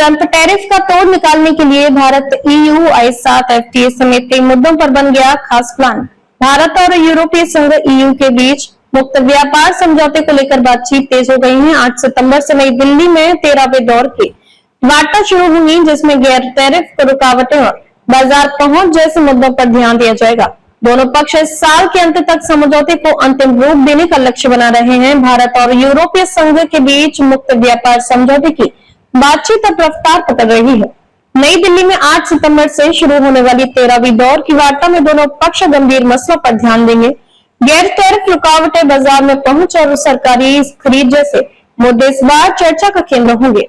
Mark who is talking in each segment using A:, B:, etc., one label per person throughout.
A: Trump tariff का तोड़ निकालने के लिए भारत EU I-7 FTA समेत कई मुद्दों पर बन गया खास प्लान। भारत और यूरोपीय संघ EU के बीच मुक्त व्यापार समझौते को लेकर बातचीत तेज हो गई है। 8 सितंबर से नई दिल्ली में 13वें दौर की वार्ता शुरू हुई, जिसमें गैर टैरिफ रुकावटें और बाजार पहुंच जैसे मुद्दों पर ध्यान दिया जाएगा। दोनों पक्ष इस साल के अंत तक समझौते को अंतिम रूप देने का लक्ष्य बना रहे हैं। भारत और यूरोपीय संघ के बीच मुक्त व्यापार समझौते की बातचीत अब रफ्तार पकड़ रही है। नई दिल्ली में 8 सितंबर से शुरू होने वाली 13वीं दौर की वार्ता में दोनों पक्ष गंभीर मसलों पर ध्यान देंगे। गैर टैरिफ रुकावटें, बाजार में पहुंच और सरकारी खरीद जैसे मुद्दे इस बार चर्चा का केंद्र होंगे।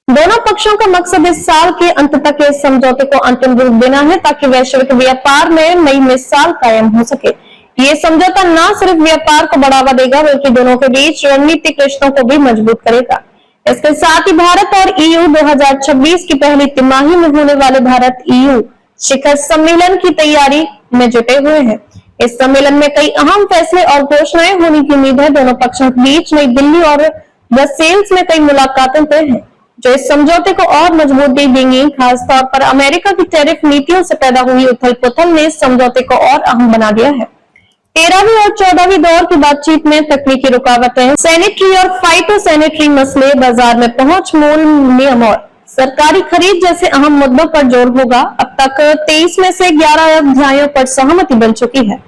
A: दोनों पक्षों का मकसद इस साल के अंत तक इस समझौते को अंतिम रूप देना है, ताकि वैश्विक व्यापार में नई मिसाल कायम हो सके। ये समझौता न सिर्फ व्यापार को बढ़ावा देगा, बल्कि दोनों के बीच रणनीतिक रिश्तों को भी मजबूत करेगा। इसके साथ ही भारत और EU 2026 की पहली तिमाही में होने वाले भारत EU शिखर सम्मेलन की तैयारी में जुटे हुए हैं। इस सम्मेलन में कई अहम फैसले और घोषणाएं होने की उम्मीद है। दोनों पक्षों के बीच नई दिल्ली और ब्रसेल्स में कई मुलाकातें तय हैं, जो इस समझौते को और मजबूती देंगी। खासतौर पर अमेरिका की टैरिफ नीतियों से पैदा हुई उथल-पुथल ने इस समझौते को और अहम बना दिया है। 13वीं और 14वीं दौर की बातचीत में तकनीकी रुकावटें, सैनिटरी और फाइटो सैनिटरी मसले, बाजार में पहुंच, मूल नियम और सरकारी खरीद जैसे अहम मुद्दों पर जोर होगा। अब तक 23 में से 11 अध्यायों पर सहमति बन चुकी है,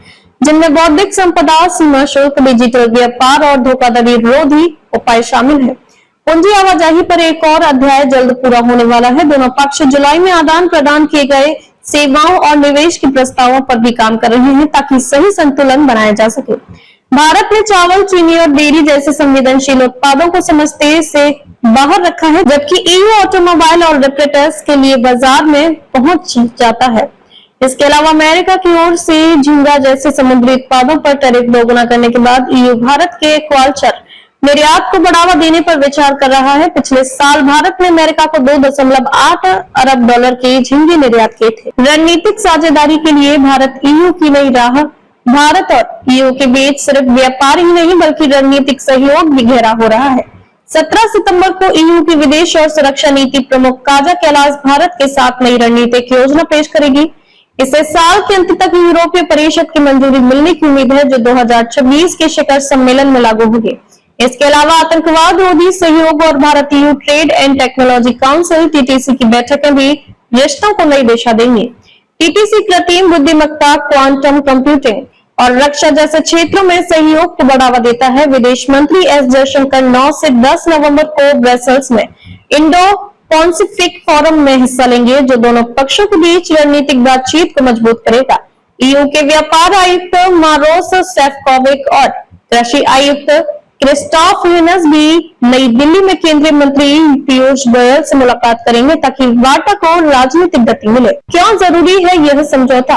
A: जिनमें बौद्धिक संपदा, सीमा शुल्क, डिजिटल व्यापार और धोखाधड़ी रोधी उपाय शामिल है। पूंजी आवाजाही पर एक और अध्याय जल्द पूरा होने वाला है। दोनों पक्ष जुलाई में आदान प्रदान किए गए सेवाओं और निवेश के प्रस्तावों पर भी काम कर रहे हैं, ताकि सही संतुलन बनाया जा सके। भारत ने चावल, चीनी और डेयरी जैसे संवेदनशील उत्पादों को समझौते से बाहर रखा है, जबकि EU ऑटोमोबाइल और रेफ्रिजरेटर्स के लिए बाजार में पहुंच जाता है। इसके अलावा अमेरिका की ओर से झींगा जैसे समुद्री उत्पादों पर टैरिफ दोगुना करने के बाद EU भारत के क्वालचर निर्यात को बढ़ावा देने पर विचार कर रहा है। पिछले साल भारत ने अमेरिका को $2.8 अरब के झींगे निर्यात किए थे। रणनीतिक साझेदारी के लिए भारत EU की नई राह। भारत और EU के बीच सिर्फ व्यापार ही नहीं, बल्कि रणनीतिक सहयोग भी गहरा हो रहा है। 17 सितंबर को EU की विदेश और सुरक्षा नीति प्रमुख काजा कैलाश भारत के साथ नई रणनीतिक योजना पेश करेगी। इसे साल के अंत तक यूरोपीय परिषद की मंजूरी मिलने की उम्मीद है, जो 2026 के शिखर सम्मेलन में लागू होगी। इसके अलावा आतंकवाद रोधी सहयोग और Bharat EU trade and technology council TTC की बैठकें भी रिश्तों को नई दिशा देंगी। TTC कृत्रिम बुद्धिमत्ता, क्वांटम कंप्यूटिंग और रक्षा जैसे क्षेत्रों में सहयोग को बढ़ावा देता है। विदेश मंत्री S जयशंकर 9 से 10 नवंबर को ब्रसेल्स में इंडो पैसिफिक फोरम में हिस्सा लेंगे, जो दोनों पक्षों के बीच रणनीतिक बातचीत को मजबूत करेगा। EU के व्यापार आयुक्त मारोस सेफकोविक और कृषि आयुक्त क्रिस्टोफ ह्यूनस भी नई दिल्ली में केंद्रीय मंत्री पीयूष गोयल से मुलाकात करेंगे, ताकि वार्ता को राजनीतिक गति मिले। क्यों जरूरी है यह समझौता?